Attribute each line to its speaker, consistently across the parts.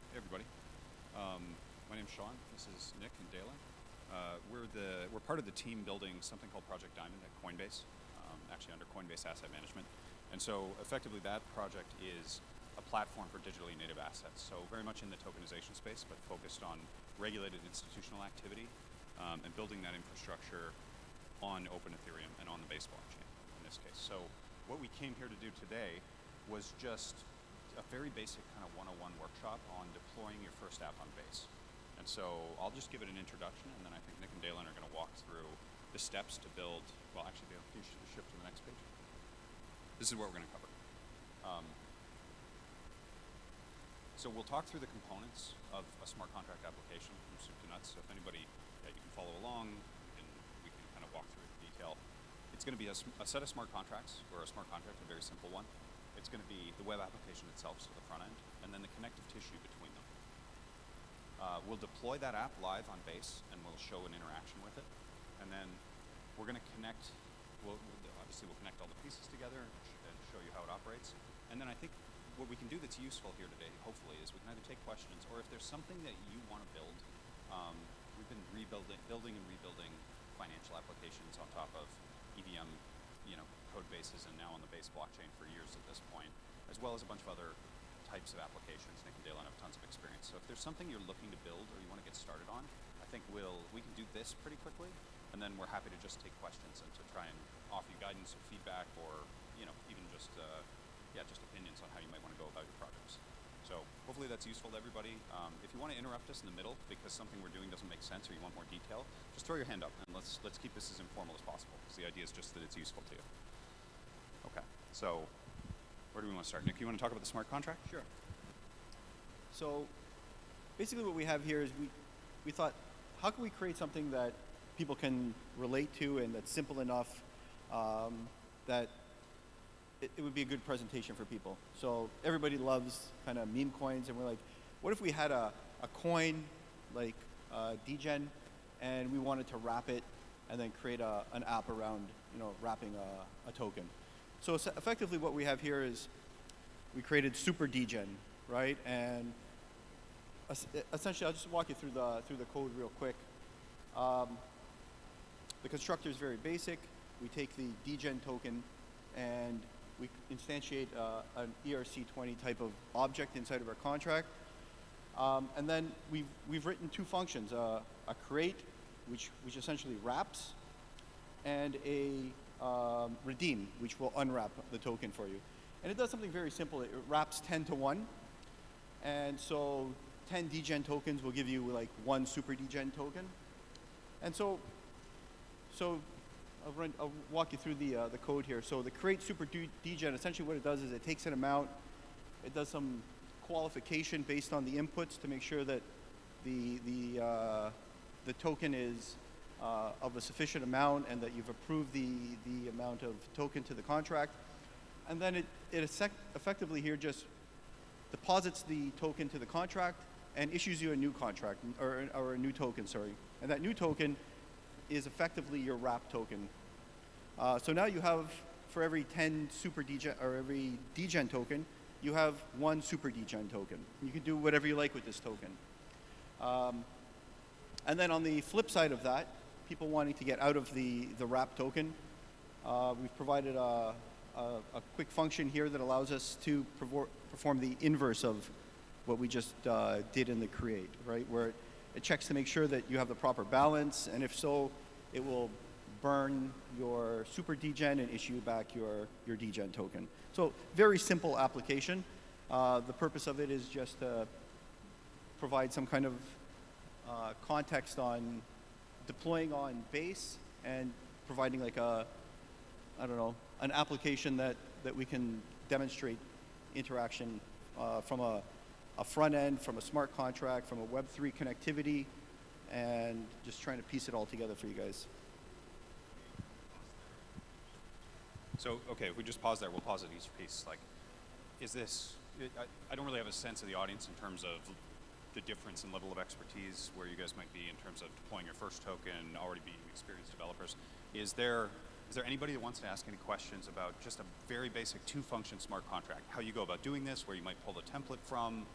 Speaker 1: Hey everybody. My name's Sean. This is Nick and Dalen. We're part of the team building something called Project Diamond at Coinbase, actually under Coinbase Asset Management. And so effectively that project is a platform for digitally native assets. So very much in the tokenization space, but focused on regulated institutional activity and building that infrastructure on Open Ethereum and on the Base blockchain in this case. So what we came here to do today was just a very basic kind of 101 workshop on deploying your first app on Base. And so I'll just give it an introduction, and then I think Nick and Dalen are going to walk through the steps to build, well actually Dalen, can you shift to the next page? This is what we're going to cover. So we'll talk through the components of a smart contract application from soup to nuts. So if anybody, you can follow along, we can kind of walk through it in detail. It's going to be a set of smart contracts, or a smart contract, a very simple one. It's going to be the web application itself, so the front end, and then the connective tissue between them. We'll deploy that app live on Base, and we'll show an interaction with it. And then we're going to connect, obviously we'll connect all the pieces together and show you how it operates. And then I think what we can do that's useful here today, hopefully, is we can either take questions, or if there's something that you want to build, we've been building and rebuilding financial applications on top of EVM, code bases, and now on the Base blockchain for years at this point, as well as a bunch of other types of applications. Nick and Dalen have tons of experience. So if there's something you're looking to build or you want to get started on, I think we can do this pretty quickly, and then we're happy to just take questions and to try and offer you guidance or feedback, or even just opinions on how you might want to go about your projects. So hopefully that's useful to everybody. If you want to interrupt us in the middle because something we're doing doesn't make sense or you want more detail, just throw your hand up, and let's keep this as informal as possible, because the idea is just that it's useful to you. Okay, so where do we want to start? Nick, you want to talk about the smart contract?
Speaker 2: Sure. So basically what we have here is we thought, how can we create something that people can relate to and that's simple enough that it would be a good presentation for people. So everybody loves kind of meme coins, and we're like, what if we had a coin like DGen, and we wanted to wrap it and then create an app around wrapping a token. So effectively what we have here is we created Super DGen, right? And essentially, I'll just walk you through the code real quick. The constructor is very basic. We take the DGen token and we instantiate an ERC20 type of object inside of our contract. And then we've written two functions, a create, which essentially wraps, and a redeem, which will unwrap the token for you. And it does something very simple. It wraps 10 to 1. And so 10 DGen tokens will give you like one Super DGen token. And so I'll walk you through the code here. So the create Super DGen, essentially what it does is it takes an amount, it does some qualification based on the inputs to make sure that the token is of a sufficient amount and that you've approved the amount of token to the contract. And then it effectively here just deposits the token to the contract and issues you a new contract, or a new token, sorry. And that new token is effectively your wrap token. So now you have, for every 10 Super DGen, or every DGen token, you have one Super DGen token. You can do whatever you like with this token. And then on the flip side of that, people wanting to get out of the wrap token, we've provided a quick function here that allows us to perform the inverse of what we just did in the create, right? Where it checks to make sure that you have the proper balance, and if so, it will burn your Super DGen and issue back your DGen token. So very simple application. The purpose of it is just to provide some kind of context on deploying on Base and providing like an application that we can demonstrate interaction from a front end, from a smart contract, from a Web3 connectivity, and just trying to piece it all together for you guys.
Speaker 1: So, okay, if we just pause there, we'll pause at each piece. Like, is this, I don't really have a sense of the audience in terms of the difference in level of expertise where you guys might be in terms of deploying your first token, already being experienced developers. Is there anybody that wants to ask any questions about just a very basic two-function smart contract? How you go about doing this, where you might pull the template from,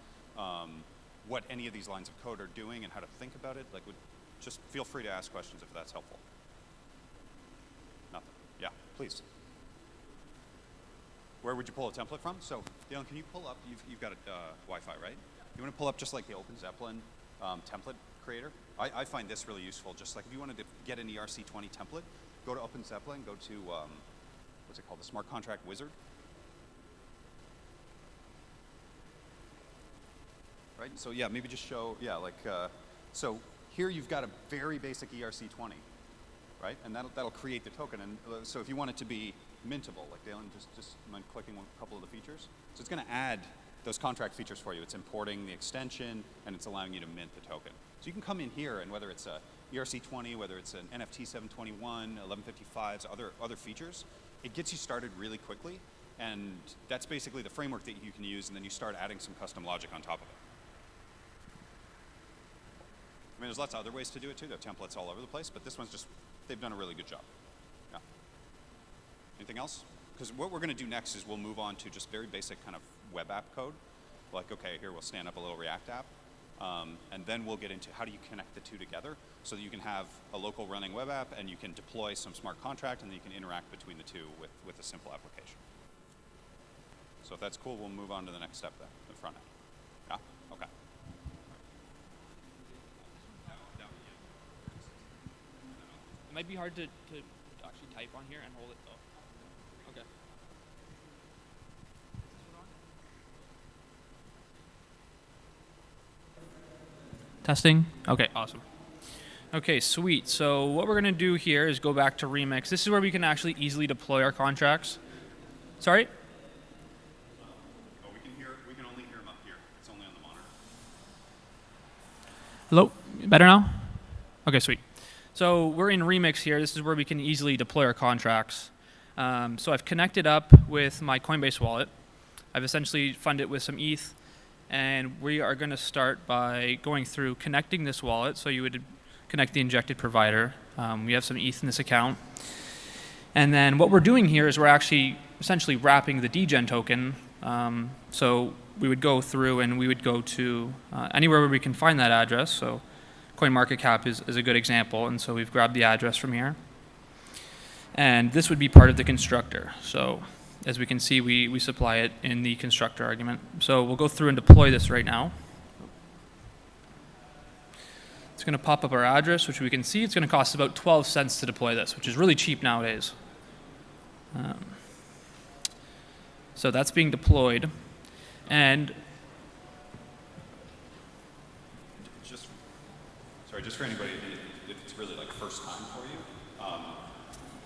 Speaker 1: what any of these lines of code are doing and how to think about it, like, just feel free to ask questions if that's helpful. Nothing. Yeah, please. Where would you pull a template from? So, Dylan, can you pull up? You've got Wi-Fi, right? You want to pull up just like the Open Zeppelin template creator? I find this really useful. Just like if you wanted to get an ERC20 template, go to Open Zeppelin, go to what's it called, the Smart Contract Wizard. Right. So yeah, maybe just show so here you've got a very basic ERC20, right? And that'll create the token. And so if you want it to be mintable, like Dalen just mind clicking a couple of the features. So it's going to add those contract features for you. It's importing the extension, and it's allowing you to mint the token. So you can come in here, and whether it's a ERC20, whether it's an NFT 721, 1155s, other features, it gets you started really quickly. And that's basically the framework that you can use, and then you start adding some custom logic on top of it. I mean, there's lots of other ways to do it too. There are templates all over the place, but this one's just, they've done a really good job. Yeah. Anything else? Because what we're going to do next is we'll move on to just very basic kind of web app code. Like, okay, here we'll stand up a little React app. And then we'll get into how do you connect the two together so that you can have a local running web app and you can deploy some smart contract and then you can interact between the two with a simple application. So if that's cool, we'll move on to the next step then, the front end. Yeah? Okay.
Speaker 3: It might be hard to actually type on here and hold it though. Okay. Testing? Okay, awesome. Okay, sweet. So what we're gonna do here is go back to Remix. This is where we can actually easily deploy our contracts. Sorry?
Speaker 1: Oh, we can only hear them up here. It's only on the monitor.
Speaker 3: Hello? Better now? Okay, sweet. So we're in Remix here. This is where we can easily deploy our contracts. So I've connected up with my Coinbase wallet. I've essentially funded it with some ETH. And we are going to start by going through connecting this wallet. So you would connect the injected provider. We have some ETH in this account. And then what we're doing here is we're actually essentially wrapping the degen token. So we would go through and we would go to anywhere where we can find that address. So CoinMarketCap is a good example. And so we've grabbed the address from here. And this would be part of the constructor. So as we can see, we supply it in the constructor argument. So we'll go through and deploy this right now. It's going to pop up our address, which we can see. It's going to cost about 12 cents to deploy this, which is really cheap nowadays. So that's being deployed. And
Speaker 1: just for anybody, if it's really like first time for you,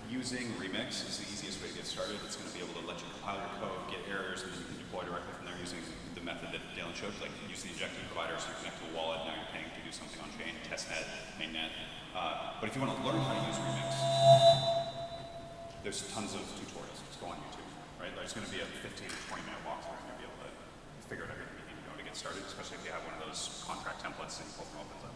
Speaker 1: using Remix is the easiest way to get started. It's going to be able to let you compile your code, get errors, and then you can deploy directly from there using the method that Dalen showed, like use the injecting provider so you connect to a wallet, now you're paying to do something on chain, testnet, mainnet. But if you want to learn how to use Remix, there's tons of tutorials. Just go on YouTube, right? There's going to be a 15 to 20 minute walkthrough and you'll be able to figure out everything you need to know to get started, especially if you have one of those contract templates that you pull from OpenZep.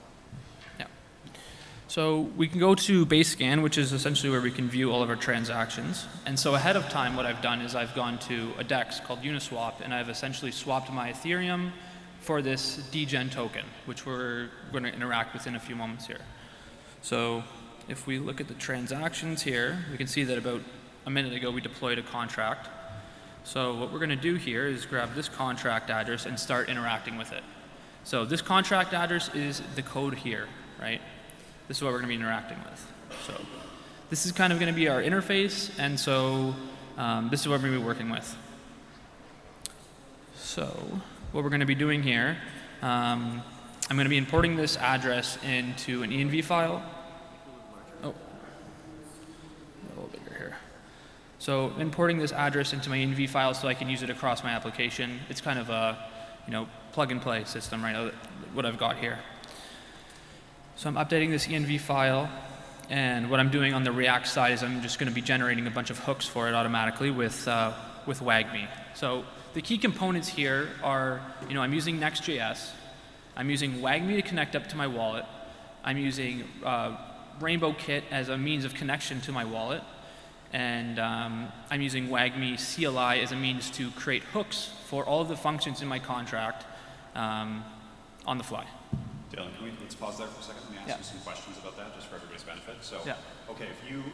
Speaker 3: so we can go to BaseScan, which is essentially where we can view all of our transactions. And so ahead of time, what I've done is I've gone to a DEX called Uniswap, and I've essentially swapped my Ethereum for this degen token, which we're going to interact with in a few moments here. So if we look at the transactions here, we can see that about a minute ago we deployed a contract. So what we're going to do here is grab this contract address and start interacting with it. So this contract address is the code here, right? This is what we're going to be interacting with. So this is kind of going to be our interface, and so this is what we're going to be working with. So what we're going to be doing here, I'm going to be importing this address into an env file. Oh, a little bigger here. So importing this address into my env file so I can use it across my application. It's kind of a, plug and play system, right? What I've got here. So I'm updating this env file, and what I'm doing on the React side is I'm just going to be generating a bunch of hooks for it automatically with WAGME. So the key components here are, I'm using Next.js, I'm using WAGME to connect up to my wallet, I'm using Rainbow Kit as a means of connection to my wallet, and I'm using WAGME CLI as a means to create hooks for all of the functions in my contract. on the fly.
Speaker 1: Dylan, let's pause there for a second. Let me ask
Speaker 3: Yeah.
Speaker 1: you some questions about that, just for everybody's benefit. So,
Speaker 3: Yeah.
Speaker 1: okay,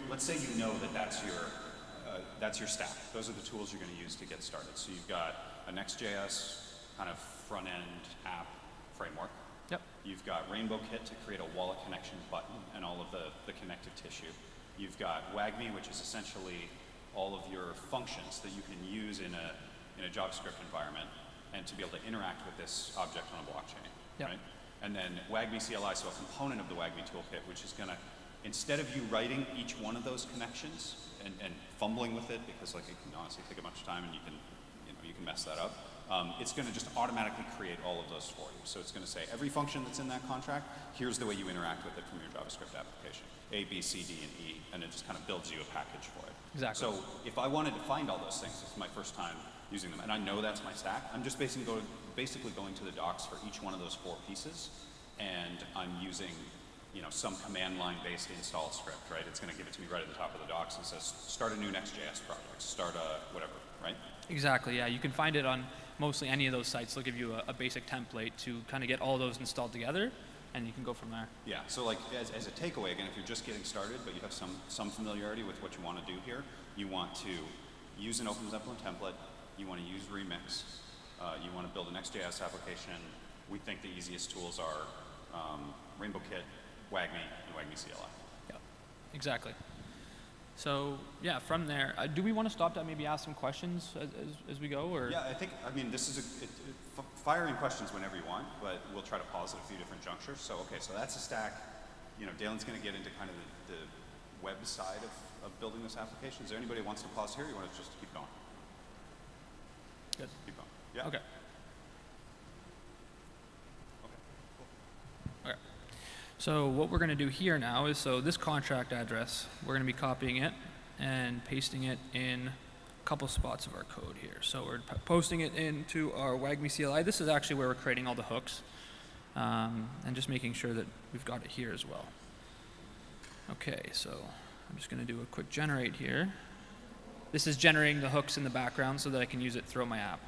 Speaker 1: let's say you know that that's your stack. Those are the tools you're going to use to get started. So you've got a Next.js kind of front-end app framework.
Speaker 3: Yep.
Speaker 1: You've got Rainbow Kit to create a wallet connection button and all of the connective tissue. You've got WAGMI, which is essentially all of your functions that you can use in a JavaScript environment and to be able to interact with this object on a blockchain,
Speaker 3: Yep.
Speaker 1: right? And then WAGMI CLI, so a component of the WAGMI toolkit, which is going to, instead of you writing each one of those connections and fumbling with it, because like it can honestly take a bunch of time and you can mess that up, it's going to just automatically create all of those for you. So it's going to say every function that's in that contract, here's the way you interact with it from your JavaScript application. A, B, C, D, and E, and it just kind of builds you a package for it.
Speaker 3: Exactly.
Speaker 1: So if I wanted to find all those things, this is my first time using them, and I know that's my stack, I'm just basically going to the docs for each one of those 4 pieces, and I'm using some command line based install script, right? It's going to give it to me right at the top of the docs and says, start a new Next.js project, start a whatever, right?
Speaker 3: Exactly, yeah. You can find it on mostly any of those sites. They'll give you a basic template to kind of get all those installed together, and you can go from there.
Speaker 1: Yeah, so like as a takeaway, again, if you're just getting started, but you have some familiarity with what you want to do here, you want to use an OpenZeppelin template, you want to use Remix, you want to build a Next.js application. We think the easiest tools are Rainbow Kit, WAGMI, and WAGMI CLI.
Speaker 3: Yeah, exactly. So yeah, from there, do we want to stop to maybe ask some questions as we go, or?
Speaker 1: Yeah, I mean, this is firing questions whenever you want, but we'll try to pause at a few different junctures. So, okay, so that's a stack. Dalen's going to get into kind of the web side of building this application. Is there anybody who wants to pause here, or you want to just keep going?
Speaker 3: Good.
Speaker 1: Keep going. Yeah?
Speaker 3: Okay.
Speaker 1: Okay, cool.
Speaker 3: Okay. So what we're going to do here now is, so this contract address, we're going to be copying it and pasting it in a couple spots of our code here. So we're posting it into our WAGMI CLI. This is actually where we're creating all the hooks, and just making sure that we've got it here as well. Okay, so I'm just going to do a quick generate here. This is generating the hooks in the background so that I can use it throughout my app.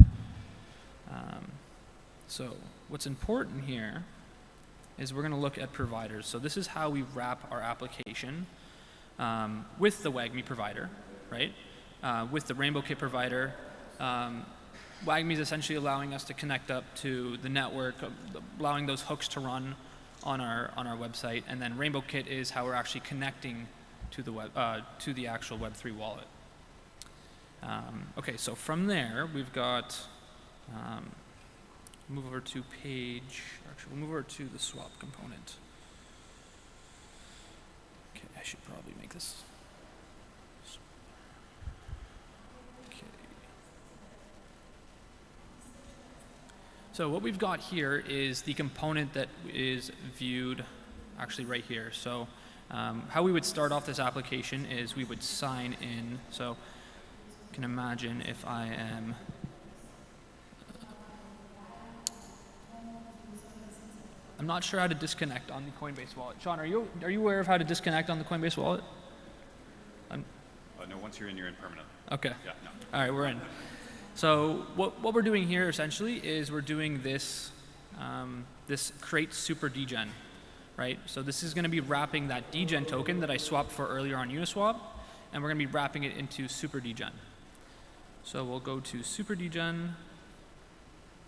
Speaker 3: So what's important here is we're going to look at providers. So this is how we wrap our application with the WAGMI provider, right? With the Rainbow Kit provider, WAGMI is essentially allowing us to connect up to the network, allowing those hooks to run on our website, and then Rainbow Kit is how we're actually connecting to the web to the actual Web3 wallet. Okay, so from there we've got. Move over to page. Actually, we'll move over to the swap component. Okay, I should probably make this. Okay. So what we've got here is the component that is viewed actually right here. So how we would start off this application is we would sign in. So you can imagine if I am I'm not sure how to disconnect on the Coinbase wallet. Sean, are you aware of how to disconnect on the Coinbase wallet?
Speaker 1: No, once you're in permanently.
Speaker 3: Okay.
Speaker 1: Yeah, no.
Speaker 3: All right, we're in. So what we're doing here essentially is we're doing this this create super degen, right? So this is going to be wrapping that degen token that I swapped for earlier on Uniswap, and we're going to be wrapping it into super degen. So we'll go to super degen,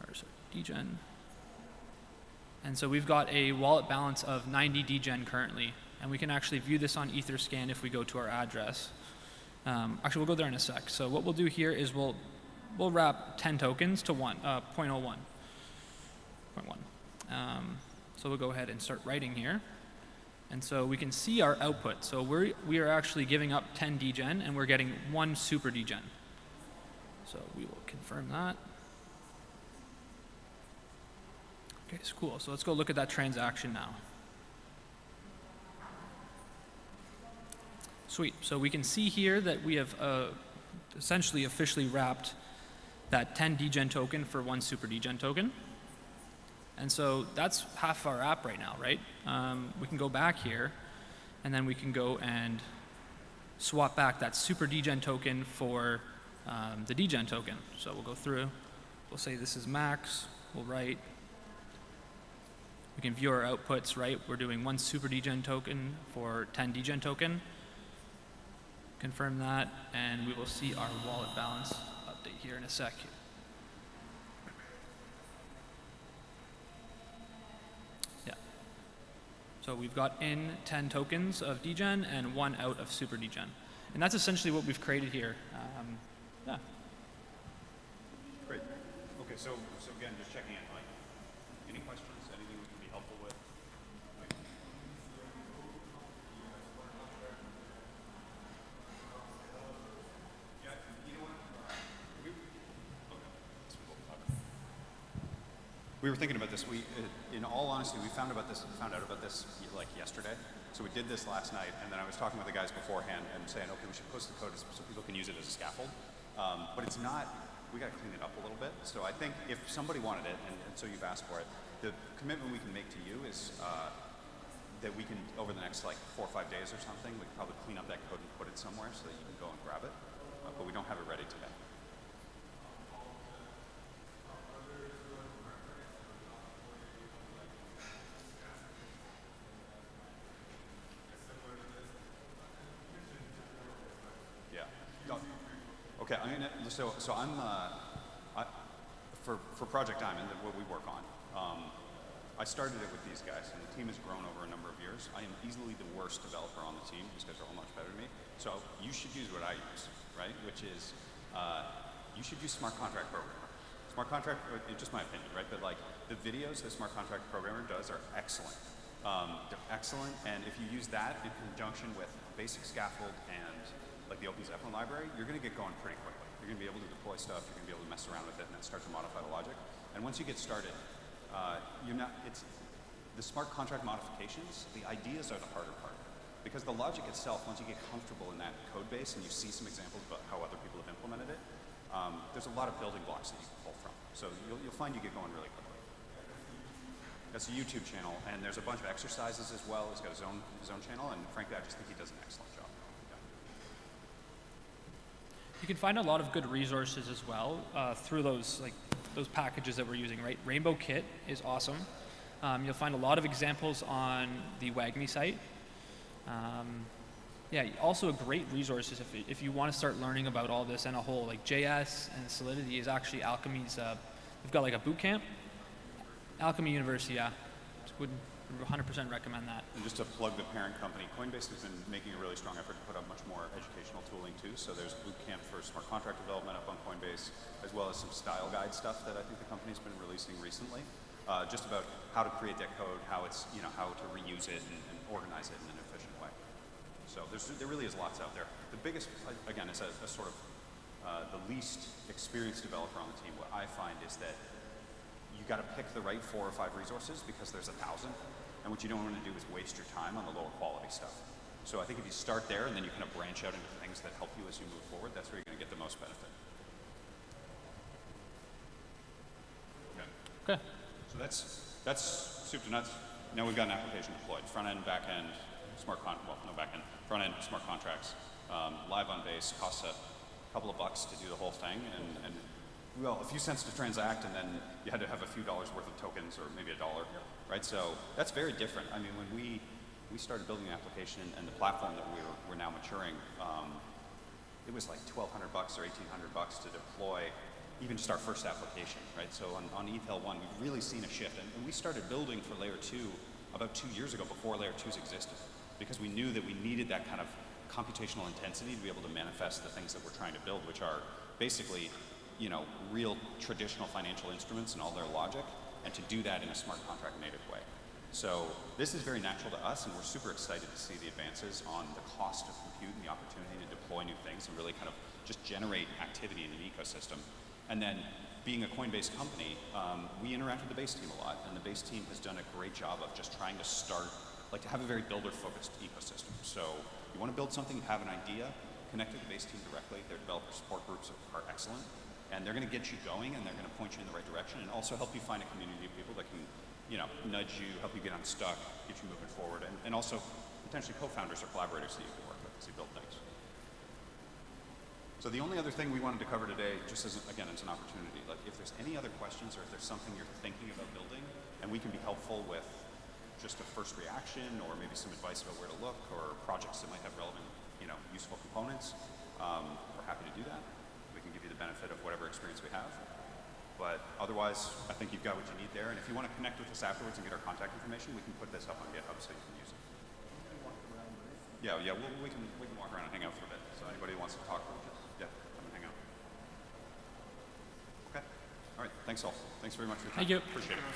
Speaker 3: or sorry, degen. And so we've got a wallet balance of 90 degen currently, and we can actually view this on Etherscan if we go to our address. Actually, we'll go there in a sec. So what we'll do here is we'll wrap 10 tokens to 0.01. So we'll go ahead and start writing here. And so we can see our output. So we are actually giving up 10 degen, and we're getting 1 super degen. So we will confirm that. Okay, it's cool. So let's go look at that transaction now. Sweet. So we can see here that we have essentially officially wrapped that 10 degen token for 1 super degen token. And so that's half our app right now, right? We can go back here, and then we can go and swap back that super degen token for the degen token. So we'll go through. We'll say this is max. We'll write We can view our outputs, right? We're doing 1 super degen token for 10 degen token. Confirm that, and we will see our wallet balance update here in a sec. Yeah. So we've got in 10 tokens of degen and 1 out of super degen. And that's essentially what we've created here. Yeah.
Speaker 1: Great. Okay, so again, just checking in, like, any questions, anything we can be helpful with? Yeah, you know what? We were thinking about this. In all honesty, we found out about this like yesterday. So we did this last night, and then I was talking with the guys beforehand and saying, okay, we should post the code so people can use it as a scaffold. But it's not. We got to clean it up a little bit. So I think if somebody wanted it, and so you've asked for it, the commitment we can make to you is that we can, over the next like 4 or 5 days or something, we can probably clean up that code and put it somewhere so that you can go and grab it. But we don't have it ready today. Yeah. No. Okay. For Project Diamond, what we work on, I started it with these guys, and the team has grown over a number of years. I am easily the worst developer on the team. These guys are all much better than me. So you should use what I use, right? Which is, you should use Smart Contract Programmer. Smart Contract, it's just my opinion, right? But like the videos that Smart Contract Programmer does are excellent. They're excellent, and if you use that in conjunction with basic scaffold and like the Open Zeppelin library, you're going to get going pretty quickly. You're going to be able to deploy stuff. You're going to be able to mess around with it and then start to modify the logic. And once you get started, it's the smart contract modifications. The ideas are the harder part, because the logic itself, once you get comfortable in that code base and you see some examples about how other people have implemented it, there's a lot of building blocks that you can pull from. So you'll find you get going really quickly. That's a YouTube channel, and there's a bunch of exercises as well. He's got his own channel, and frankly, I just think he does an excellent job.
Speaker 3: You can find a lot of good resources as well through those packages that we're using, right? Rainbow Kit is awesome. You'll find a lot of examples on the WAGMI site. Yeah, also a great resource is if you want to start learning about all this and a whole, like JS and Solidity is actually Alchemy's, they've got like a boot camp. Alchemy University, yeah. Would 100% recommend that.
Speaker 1: And just to plug the parent company, Coinbase has been making a really strong effort to put up much more educational tooling too. So there's boot camp for smart contract development up on Coinbase, as well as some style guide stuff that I think the company's been releasing recently, just about how to create that code, how it's, how to reuse it and organize it in an efficient way. So there really is lots out there. The biggest, again, as a sort of the least experienced developer on the team, what I find is that you got to pick the right 4 or 5 resources because there's 1,000. And what you don't want to do is waste your time on the lower quality stuff. So I think if you start there and then you kind of branch out into things that help you as you move forward, that's where you're going to get the most benefit.
Speaker 3: Okay.
Speaker 1: So that's soup to nuts. Now we've got an application deployed. Front end, back end, no back end. Front end, smart contracts, live on base, costs a couple of bucks to do the whole thing, and well, a few cents to transact, and then you had to have a few dollars worth of tokens, or maybe $1, right? So that's very different. I mean, when we started building the application and the platform that we're now maturing, it was like $1,200 or $1,800 to deploy even just our first application, right? So on ETHL 1, we've really seen a shift, and we started building for layer 2 about 2 years ago, before layer 2s existed, because we knew that we needed that kind of computational intensity to be able to manifest the things that we're trying to build, which are basically real traditional financial instruments and all their logic, and to do that in a smart contract native way. So this is very natural to us, and we're super excited to see the advances on the cost of compute and the opportunity to deploy new things and really kind of just generate activity in an ecosystem. And then being a Coinbase company, we interact with the base team a lot, and the base team has done a great job of just trying to to have a very builder-focused ecosystem. So you want to build something, you have an idea, connect with the base team directly. Their developer support groups are excellent. And they're going to get you going, and they're going to point you in the right direction, and also help you find a community of people that can, nudge you, help you get unstuck, get you moving forward, and also potentially co-founders or collaborators that you can work with as you build things. So the only other thing we wanted to cover today, just as an opportunity, like if there's any other questions or if there's something you're thinking about building, and we can be helpful with just a first reaction or maybe some advice about where to look or projects that might have relevant, useful components, we're happy to do that. We can give you the benefit of whatever experience we have. But otherwise, I think you've got what you need there. And if you want to connect with us afterwards and get our contact information, we can put this up on GitHub so you can use it. Yeah, we can walk around and hang out for a bit. So anybody who wants to talk, yeah, come and hang out. Okay. All right. Thanks all. Thanks very much for your time.
Speaker 3: Thank you.
Speaker 1: Appreciate it.